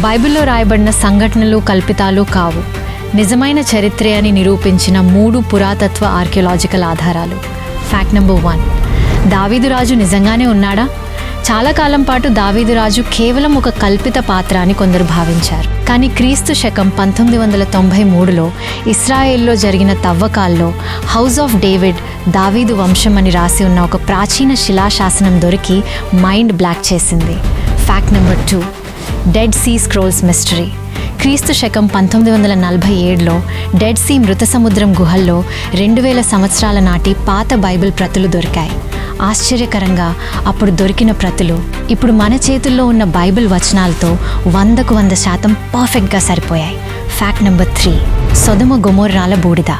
బైబిల్లో రాయబడిన సంఘటనలు కల్పితాలు కావు, నిజమైన చరిత్రే అని నిరూపించిన 3 పురాతత్వ ఆర్కియలాజికల్ ఆధారాలు. ఫ్యాక్ట్ నెంబర్ 1, దావీదు రాజు నిజంగానే ఉన్నాడా? చాలా కాలం పాటు దావీదు రాజు కేవలం ఒక కల్పిత పాత్ర అని కొందరు భావించారు. కానీ క్రీస్తు శకం 1993లో ఇస్రాయేల్లో జరిగిన తవ్వకాల్లో హౌస్ ఆఫ్ డేవిడ్ దావీదు వంశం అని రాసి ఉన్న ఒక ప్రాచీన శిలాశాసనం దొరికి మైండ్ బ్లాక్ చేసింది. Fact number 2, Dead Sea scrolls mystery. క్రీస్తు శకం 1947లో డెడ్ సీ మృత సముద్రం గుహల్లో 2000 సంవత్సరాల నాటి పాత బైబిల్ ప్రతులు దొరికాయి. ఆశ్చర్యకరంగా అప్పుడు దొరికిన ప్రతులు ఇప్పుడు మన చేతుల్లో ఉన్న బైబిల్ వచనాలతో 100కు 100% పర్ఫెక్ట్గా సరిపోయాయి. ఫ్యాక్ట్ నెంబర్ 3, సొదొమ గొమొర్రాల బూడిద.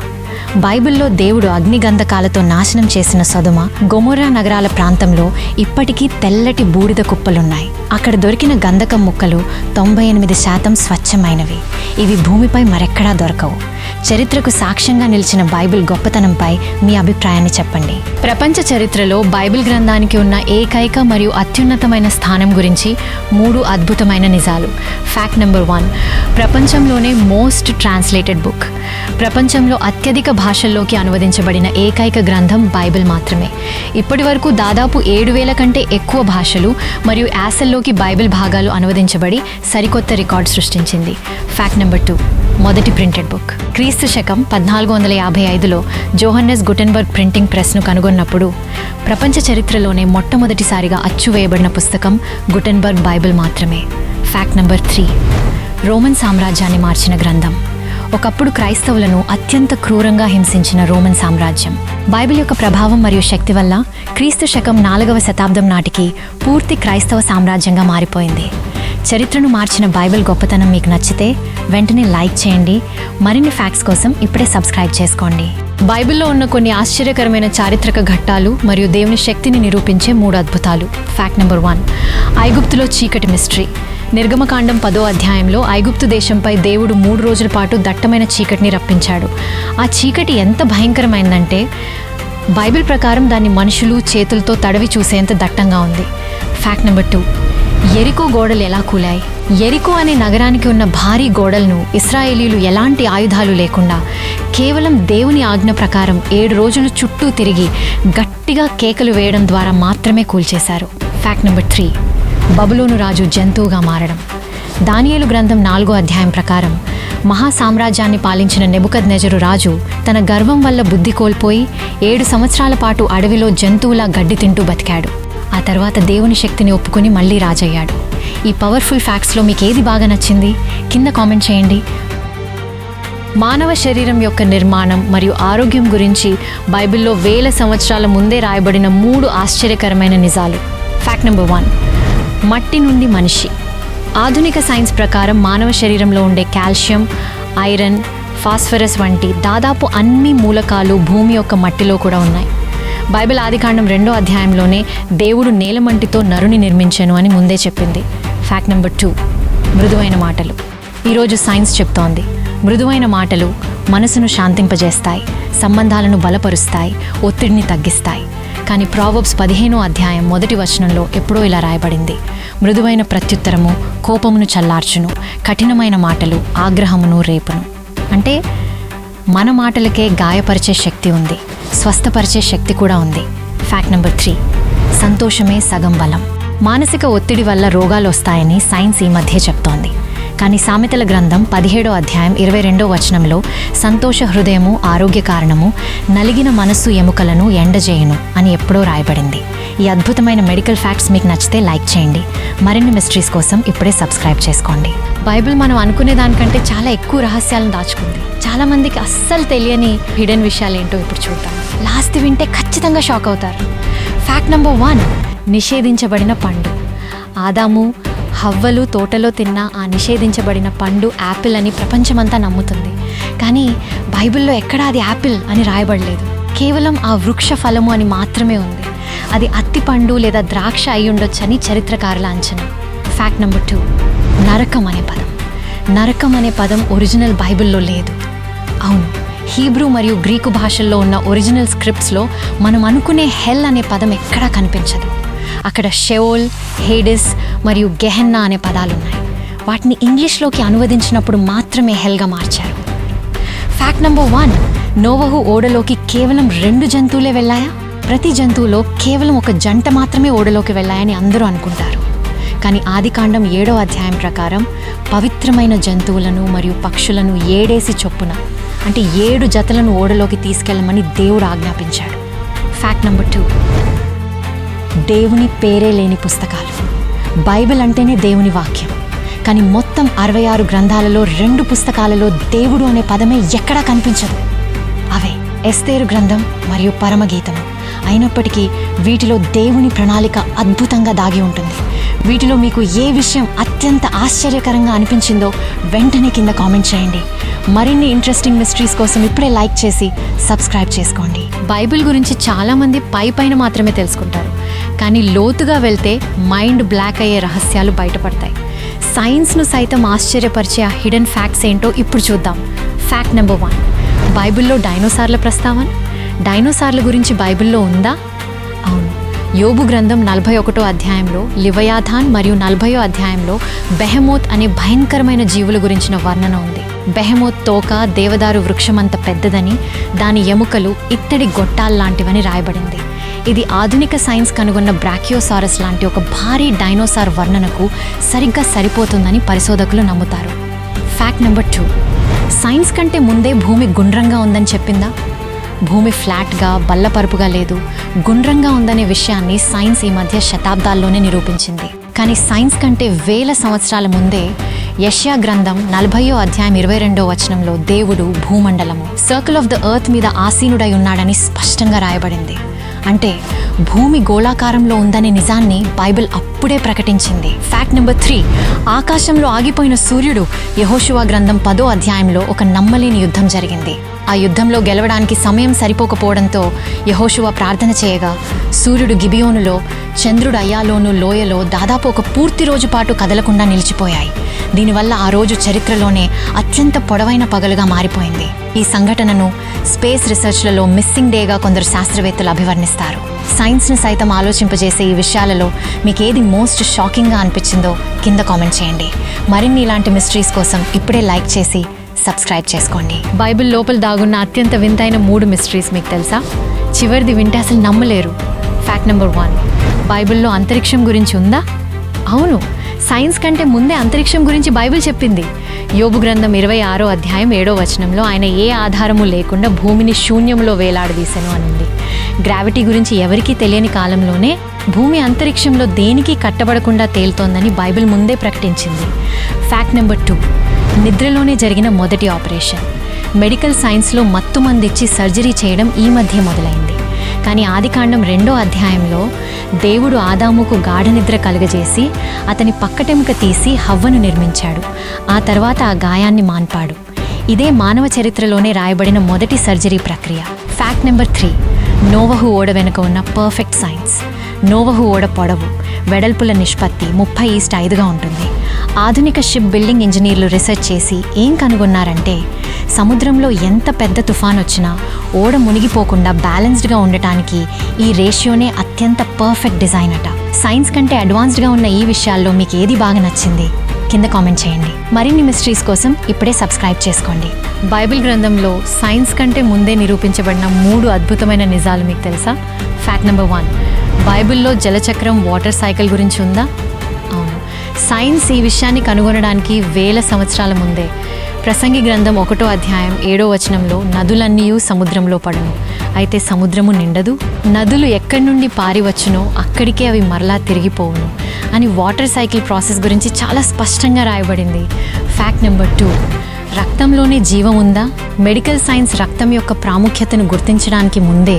బైబిల్లో దేవుడు అగ్నిగంధకాలతో నాశనం చేసిన సొదొమ గొమొర్రా నగరాల ప్రాంతంలో ఇప్పటికీ తెల్లటి బూడిద కుప్పలున్నాయి. అక్కడ దొరికిన గంధకం ముక్కలు 98% స్వచ్ఛమైనవి. ఇవి భూమిపై మరెక్కడా దొరకవు. చరిత్రకు సాక్ష్యంగా నిలిచిన బైబిల్ గొప్పతనంపై మీ అభిప్రాయాన్ని చెప్పండి. ప్రపంచ చరిత్రలో బైబిల్ గ్రంథానికి ఉన్న ఏకైక మరియు అత్యున్నతమైన స్థానం గురించి 3 అద్భుతమైన నిజాలు. ఫ్యాక్ట్ నెంబర్ 1, ప్రపంచంలోనే మోస్ట్ ట్రాన్స్లేటెడ్ బుక్. ప్రపంచంలో అత్యధిక భాషల్లోకి అనువదించబడిన ఏకైక గ్రంథం బైబిల్ మాత్రమే. ఇప్పటి వరకు దాదాపు 7000 కంటే ఎక్కువ భాషలు మరియు యాసల్లోకి బైబిల్ భాగాలు అనువదించబడి సరికొత్త రికార్డ్ సృష్టించింది. ఫ్యాక్ట్ నెంబర్ 2, మొదటి ప్రింటెడ్ బుక్. క్రీస్తు శకం 1455లో జోహన్నెస్ గుటెన్బర్గ్ ప్రింటింగ్ ప్రెస్ను కనుగొన్నప్పుడు ప్రపంచ చరిత్రలోనే మొట్టమొదటిసారిగా అచ్చువేయబడిన పుస్తకం గుటెన్బర్గ్ బైబిల్ మాత్రమే. ఫ్యాక్ట్ నెంబర్ 3, రోమన్ సామ్రాజ్యాన్ని మార్చిన గ్రంథం. ఒకప్పుడు క్రైస్తవులను అత్యంత క్రూరంగా హింసించిన రోమన్ సామ్రాజ్యం బైబిల్ యొక్క ప్రభావం మరియు శక్తి వల్ల క్రీస్తు శకం 4వ శతాబ్దం నాటికి పూర్తి క్రైస్తవ సామ్రాజ్యంగా మారిపోయింది. చరిత్రను మార్చిన బైబిల్ గొప్పతనం మీకు నచ్చితే వెంటనే లైక్ చేయండి. మరిన్ని ఫ్యాక్ట్స్ కోసం ఇప్పుడే సబ్స్క్రైబ్ చేసుకోండి. బైబిల్లో ఉన్న కొన్ని ఆశ్చర్యకరమైన చారిత్రక ఘట్టాలు మరియు దేవుని శక్తిని నిరూపించే 3 అద్భుతాలు. ఫ్యాక్ట్ నెంబర్ 1, ఐగుప్తులో చీకటి మిస్టరీ. నిర్గమకాండం 10వ అధ్యాయంలో ఐగుప్తు దేశంపై దేవుడు 3 రోజుల పాటు దట్టమైన చీకటిని రప్పించాడు. ఆ చీకటి ఎంత భయంకరమైందంటే బైబిల్ ప్రకారం దాన్ని మనుషులు చేతులతో తడవి చూసేంత దట్టంగా ఉంది. ఫ్యాక్ట్ నెంబర్ 2, యెరికో గోడలు ఎలా కూలాయి. యెరికో అనే నగరానికి ఉన్న భారీ గోడలను ఇశ్రాయేలీలు ఎలాంటి ఆయుధాలు లేకుండా కేవలం దేవుని ఆజ్ఞ ప్రకారం 7 రోజులు చుట్టూ తిరిగి గట్టిగా కేకలు వేయడం ద్వారా మాత్రమే కూల్చేశారు. ఫ్యాక్ట్ నెంబర్ 3, బబులోను రాజు జంతువుగా మారడం. దానియేలు గ్రంథం 4వ అధ్యాయం ప్రకారం మహా సామ్రాజ్యాన్ని పాలించిన నెబుకద్నెజరు రాజు తన గర్వం వల్ల బుద్ధి కోల్పోయి 7 సంవత్సరాల పాటు అడవిలో జంతువులా గడ్డి తింటూ బతికాడు. ఆ తర్వాత దేవుని శక్తిని ఒప్పుకొని మళ్ళీ రాజయ్యాడు. ఈ పవర్ఫుల్ ఫ్యాక్ట్స్లో మీకు ఏది బాగా నచ్చింది కింద కామెంట్ చేయండి. మానవ శరీరం యొక్క నిర్మాణం మరియు ఆరోగ్యం గురించి బైబిల్లో 1000 సంవత్సరాల ముందే రాయబడిన 3 ఆశ్చర్యకరమైన నిజాలు. ఫ్యాక్ట్ నెంబర్ 1, మట్టి నుండి మనిషి. ఆధునిక సైన్స్ ప్రకారం మానవ శరీరంలో ఉండే కాల్షియం, ఐరన్, ఫాస్ఫరస్ వంటి దాదాపు అన్ని మూలకాలు భూమి యొక్క మట్టిలో కూడా ఉన్నాయి. బైబిల్ ఆదికాండం 2వ అధ్యాయంలోనే దేవుడు నేలమంటితో నరుని నిర్మించాను అని ముందే చెప్పింది. ఫ్యాక్ట్ నెంబర్ 2, మృదువైన మాటలు. ఈరోజు సైన్స్ చెప్తోంది మృదువైన మాటలు మనసును శాంతింపజేస్తాయి, సంబంధాలను బలపరుస్తాయి, ఒత్తిడిని తగ్గిస్తాయి. కానీ ప్రావర్బ్స్ 15వ అధ్యాయం 1వ వచనంలో ఎప్పుడో ఇలా రాయబడింది, మృదువైన ప్రత్యుత్తరము కోపమును చల్లార్చును, కఠినమైన మాటలు ఆగ్రహమును రేపును. అంటే మన మాటలకే గాయపరిచే శక్తి ఉంది, స్వస్థపరిచే శక్తి కూడా ఉంది. ఫ్యాక్ట్ నెంబర్ 3, సంతోషమే సగం బలం. మానసిక ఒత్తిడి వల్ల రోగాలు వస్తాయని సైన్స్ ఈ మధ్య చెప్తోంది. కానీ సామెతల గ్రంథం 17వ అధ్యాయం 22వ వచనంలో సంతోష హృదయము ఆరోగ్య కారణము, నలిగిన మనస్సు ఎముకలను ఎండజేయును అని ఎప్పుడో రాయబడింది. ఈ అద్భుతమైన మెడికల్ ఫ్యాక్ట్స్ మీకు నచ్చితే లైక్ చేయండి. మరిన్ని మిస్టరీస్ కోసం ఇప్పుడే సబ్స్క్రైబ్ చేసుకోండి. బైబిల్ మనం అనుకునే దానికంటే చాలా ఎక్కువ రహస్యాలను దాచుకుంది. చాలామందికి అస్సలు తెలియని హిడెన్ విషయాలు ఏంటో ఇప్పుడు చూద్దాం. లాస్ట్ వింటే ఖచ్చితంగా షాక్ అవుతారు. ఫ్యాక్ట్ నెంబర్ 1, నిషేధించబడిన పండు. ఆదాము హవ్వలు తోటలో తిన్న ఆ నిషేధించబడిన పండు యాపిల్ అని ప్రపంచమంతా నమ్ముతుంది. కానీ బైబిల్లో ఎక్కడా అది యాపిల్ అని రాయబడలేదు. కేవలం ఆ వృక్ష ఫలము అని మాత్రమే ఉంది. అది అత్తి పండు లేదా ద్రాక్ష అయి ఉండొచ్చని చరిత్రకారుల అంచనా. ఫ్యాక్ట్ నెంబర్ 2, నరకం అనే పదం. నరకం అనే పదం ఒరిజినల్ బైబిల్లో లేదు. అవును, హీబ్రూ మరియు గ్రీకు భాషల్లో ఉన్న ఒరిజినల్ స్క్రిప్ట్స్లో మనం అనుకునే హెల్ అనే పదం ఎక్కడా కనిపించదు. అక్కడ షెఓల్, హేడిస్ మరియు గెహెన్నా అనే పదాలున్నాయి. వాటిని ఇంగ్లీష్లోకి అనువదించినప్పుడు మాత్రమే హెల్గా మార్చారు. ఫ్యాక్ట్ నెంబర్ 1, నోవహు ఓడలోకి కేవలం 2 జంతువులే వెళ్ళాయా? ప్రతి జంతువులో కేవలం ఒక జంట మాత్రమే ఓడలోకి వెళ్ళాయని అందరూ అనుకుంటారు. కానీ ఆదికాండం 7వ అధ్యాయం ప్రకారం పవిత్రమైన జంతువులను మరియు పక్షులను 7 చొప్పున అంటే 7 జతలను ఓడలోకి తీసుకెళ్లమని దేవుడు ఆజ్ఞాపించాడు. ఫ్యాక్ట్ నెంబర్ 2, దేవుని పేరే లేని పుస్తకాలు. బైబిల్ అంటేనే దేవుని వాక్యం, కానీ మొత్తం 66 గ్రంథాలలో 2 పుస్తకాలలో దేవుడు అనే పదమే ఎక్కడా కనిపించదు. అవే ఎస్తేరు గ్రంథం మరియు పరమగీతము. అయినప్పటికీ వీటిలో దేవుని ప్రణాళిక అద్భుతంగా దాగి ఉంటుంది. వీటిలో మీకు ఏ విషయం అత్యంత ఆశ్చర్యకరంగా అనిపించిందో వెంటనే కింద కామెంట్ చేయండి. మరిన్ని ఇంట్రెస్టింగ్ మిస్టరీస్ కోసం ఇప్పుడే లైక్ చేసి సబ్స్క్రైబ్ చేసుకోండి. బైబిల్ గురించి చాలామంది పైన మాత్రమే తెలుసుకుంటారు, కానీ లోతుగా వెళ్తే మైండ్ బ్లాక్ అయ్యే రహస్యాలు బయటపడతాయి. సైన్స్ను సైతం ఆశ్చర్యపరిచే ఆ హిడెన్ ఫ్యాక్ట్స్ ఏంటో ఇప్పుడు చూద్దాం. ఫ్యాక్ట్ నెంబర్ 1, బైబిల్లో డైనోసార్ల ప్రస్తావన. డైనోసార్ల గురించి బైబిల్లో ఉందా? అవును. యోబు గ్రంథం 41వ అధ్యాయంలో లివయాథాన్ మరియు 40వ అధ్యాయంలో బెహెమోత్ అనే భయంకరమైన జీవుల గురించిన వర్ణన ఉంది. బెహెమోత్ తోక దేవదారు వృక్షమంత పెద్దదని, దాని ఎముకలు ఇత్తడి గొట్టాల్లాంటివని రాయబడింది. ఇది ఆధునిక సైన్స్ కనుగొన్న బ్రాకియోసారస్ లాంటి ఒక భారీ డైనోసార్ వర్ణనకు సరిగ్గా సరిపోతుందని పరిశోధకులు నమ్ముతారు. ఫ్యాక్ట్ నెంబర్ 2, సైన్స్ కంటే ముందే భూమి గుండ్రంగా ఉందని చెప్పిందా? భూమి ఫ్లాట్గా బల్లపరుపుగా లేదు, గుండ్రంగా ఉందనే విషయాన్ని సైన్స్ ఈ మధ్య శతాబ్దాల్లోనే నిరూపించింది. కానీ సైన్స్ కంటే 1000 సంవత్సరాల ముందే యెషయా గ్రంథం 40వ అధ్యాయం 22వ వచనంలో దేవుడు భూమండలము సర్కిల్ ఆఫ్ ద ఎర్త్ మీద ఆసీనుడై ఉన్నాడని స్పష్టంగా రాయబడింది. అంటే భూమి గోళాకారంలో ఉందనే నిజాన్ని బైబిల్ అప్పుడే ప్రకటించింది. ఫ్యాక్ట్ నెంబర్ 3, ఆకాశంలో ఆగిపోయిన సూర్యుడు. యెహోషువ గ్రంథం 10వ అధ్యాయంలో ఒక నమ్మలేని యుద్ధం జరిగింది. ఆ యుద్ధంలో గెలవడానికి సమయం సరిపోకపోవడంతో యెహోషువ ప్రార్థన చేయగా సూర్యుడు గిబియోనులో, చంద్రుడు అయ్యాలోను లోయలో దాదాపు ఒక పూర్తి రోజు పాటు కదలకుండా నిలిచిపోయాయి. దీనివల్ల ఆ రోజు చరిత్రలోనే అత్యంత పొడవైన పగలుగా మారిపోయింది. ఈ సంఘటనను స్పేస్ రీసెర్చ్లలో మిస్సింగ్ డేగా కొందరు శాస్త్రవేత్తలు అభివర్ణిస్తారు. సైన్స్ని సైతం ఆలోచింపజేసే ఈ విషయాలలో మీకు ఏది మోస్ట్ షాకింగ్గా అనిపించిందో కింద కామెంట్ చేయండి. మరిన్ని ఇలాంటి మిస్టరీస్ కోసం ఇప్పుడే లైక్ చేసి సబ్స్క్రైబ్ చేసుకోండి. బైబిల్ లోపల దాగున్న అత్యంత వింతైన 3 మిస్టరీస్ మీకు తెలుసా? చివరిది వింటే అసలు నమ్మలేరు. ఫ్యాక్ట్ నెంబర్ 1, బైబిల్లో అంతరిక్షం గురించి ఉందా? అవును. సైన్స్ కంటే ముందే అంతరిక్షం గురించి బైబిల్ చెప్పింది. యోబు గ్రంథం 26వ అధ్యాయం 7వ వచనంలో ఆయన ఏ ఆధారము లేకుండా భూమిని శూన్యంలో వేలాడదీసెను అనింది. గ్రావిటీ గురించి ఎవరికీ తెలియని కాలంలోనే భూమి అంతరిక్షంలో దేనికి కట్టబడకుండా తేలుతోందని బైబిల్ ముందే ప్రకటించింది. ఫ్యాక్ట్ నెంబర్ 2, నిద్రలోనే జరిగిన మొదటి ఆపరేషన్. మెడికల్ సైన్స్లో మత్తుమందిచ్చి సర్జరీ చేయడం ఈ మధ్య మొదలైంది. కానీ ఆదికాండం 2వ అధ్యాయంలో దేవుడు ఆదాముకు గాఢ నిద్ర కలుగజేసి అతని పక్కటెముక తీసి హవ్వను నిర్మించాడు. ఆ తర్వాత ఆ గాయాన్ని మాన్పాడు. ఇదే మానవ చరిత్రలోనే రాయబడిన మొదటి సర్జరీ ప్రక్రియ. ఫ్యాక్ట్ నెంబర్ 3, నోవహు ఓడ వెనుక ఉన్న పర్ఫెక్ట్ సైన్స్. నోవహు ఓడ పొడవు, వెడల్పుల నిష్పత్తి 30:5గా ఉంటుంది. ఆధునిక షిప్ బిల్డింగ్ ఇంజనీర్లు రీసెర్చ్ చేసి ఏం కనుగొన్నారంటే సముద్రంలో ఎంత పెద్ద తుఫాన్ వచ్చినా ఓడ మునిగిపోకుండా బ్యాలెన్స్డ్గా ఉండటానికి ఈ రేషియోనే అత్యంత పర్ఫెక్ట్ డిజైన్ అట. సైన్స్ కంటే అడ్వాన్స్డ్గా ఉన్న ఈ విషయాల్లో మీకు ఏది బాగా నచ్చింది కింద కామెంట్ చేయండి. మరిన్ని మిస్టరీస్ కోసం ఇప్పుడే సబ్స్క్రైబ్ చేసుకోండి. బైబిల్ గ్రంథంలో సైన్స్ కంటే ముందే నిరూపించబడిన 3 అద్భుతమైన నిజాలు మీకు తెలుసా? ఫ్యాక్ట్ నెంబర్ 1, బైబిల్లో జలచక్రం వాటర్ సైకిల్ గురించి ఉందా? అవును. సైన్స్ ఈ విషయాన్ని కనుగొనడానికి 1000 సంవత్సరాల ముందే ప్రసంగి గ్రంథం 1వ అధ్యాయం 7వ వచనంలో నదులన్నీ సముద్రంలో పడును, అయితే సముద్రము నిండదు. నదులు ఎక్కడి నుండి పారి వచ్చునో అక్కడికే అవి మరలా తిరిగిపోవును అని వాటర్ సైకిల్ ప్రాసెస్ గురించి చాలా స్పష్టంగా రాయబడింది. ఫ్యాక్ట్ నెంబర్ 2, రక్తంలోనే జీవం ఉందా? మెడికల్ సైన్స్ రక్తం యొక్క ప్రాముఖ్యతను గుర్తించడానికి ముందే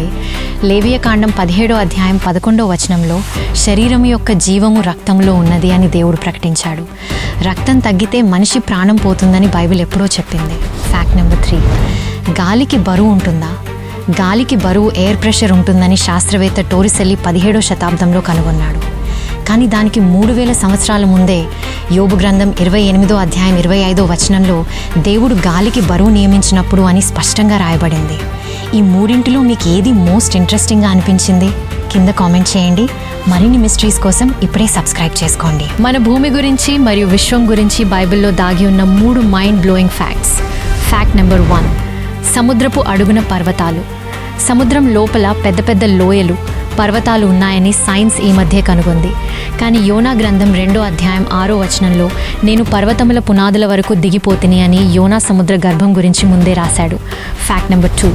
లేవియకాండం 17వ అధ్యాయం 11వ వచనంలో శరీరం యొక్క జీవము రక్తంలో ఉన్నది అని దేవుడు ప్రకటించాడు. రక్తం తగ్గితే మనిషి ప్రాణం పోతుందని బైబిల్ ఎప్పుడో చెప్పింది. ఫ్యాక్ట్ నెంబర్ 3, గాలికి బరువు ఉంటుందా? గాలికి బరువు ఎయిర్ ప్రెషర్ ఉంటుందని శాస్త్రవేత్త టోరిసెల్లి 17వ శతాబ్దంలో కనుగొన్నాడు. కానీ దానికి 3000 సంవత్సరాల ముందే యోబు గ్రంథం 28వ అధ్యాయం 25వ వచనంలో దేవుడు గాలికి బరువు నియమించినప్పుడు అని స్పష్టంగా రాయబడింది. ఈ 3లో మీకు ఏది మోస్ట్ ఇంట్రెస్టింగ్గా అనిపించింది కింద కామెంట్ చేయండి. మరిన్ని మిస్టరీస్ కోసం ఇప్పుడే సబ్స్క్రైబ్ చేసుకోండి. మన భూమి గురించి మరియు విశ్వం గురించి బైబిల్లో దాగి ఉన్న 3 mind blowing facts. Fact number 1, సముద్రపు అడుగున పర్వతాలు. సముద్రం లోపల పెద్ద పెద్ద లోయలు, పర్వతాలు ఉన్నాయని సైన్స్ ఈ మధ్య కనుగొంది. కానీ యోనా గ్రంథం 2వ అధ్యాయం 6వ వచనంలో నేను పర్వతముల పునాదుల వరకు దిగిపోతిని అని యోనా సముద్ర గర్భం గురించి ముందే రాశాడు. ఫ్యాక్ట్ నెంబర్ 2,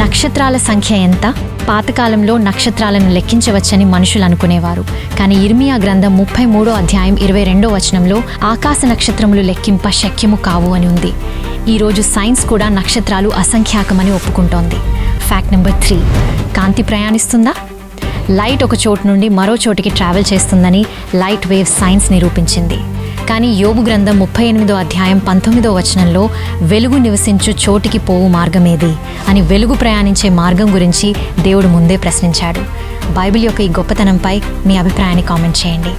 నక్షత్రాల సంఖ్య ఎంత? పాతకాలంలో నక్షత్రాలను లెక్కించవచ్చని మనుషులు అనుకునేవారు. కానీ ఇర్మియా గ్రంథం 33వ అధ్యాయం 22వ వచనంలో ఆకాశ నక్షత్రములు లెక్కింప శక్యము కావు అని ఉంది. ఈరోజు సైన్స్ కూడా నక్షత్రాలు అసంఖ్యాకమని ఒప్పుకుంటోంది. ఫ్యాక్ట్ నెంబర్ 3, కాంతి ప్రయాణిస్తుందా? లైట్ ఒక చోటు నుండి మరో చోటికి ట్రావెల్ చేస్తుందని లైట్ వేవ్ సైన్స్ నిరూపించింది. కానీ యోబు గ్రంథం 38వ అధ్యాయం 19వ వచనంలో వెలుగు నివసించు చోటికి పోవు మార్గమేది అని వెలుగు ప్రయాణించే మార్గం గురించి దేవుడు ముందే ప్రశ్నించాడు. బైబిల్ యొక్క ఈ గొప్పతనంపై మీ అభిప్రాయాన్ని కామెంట్ చేయండి.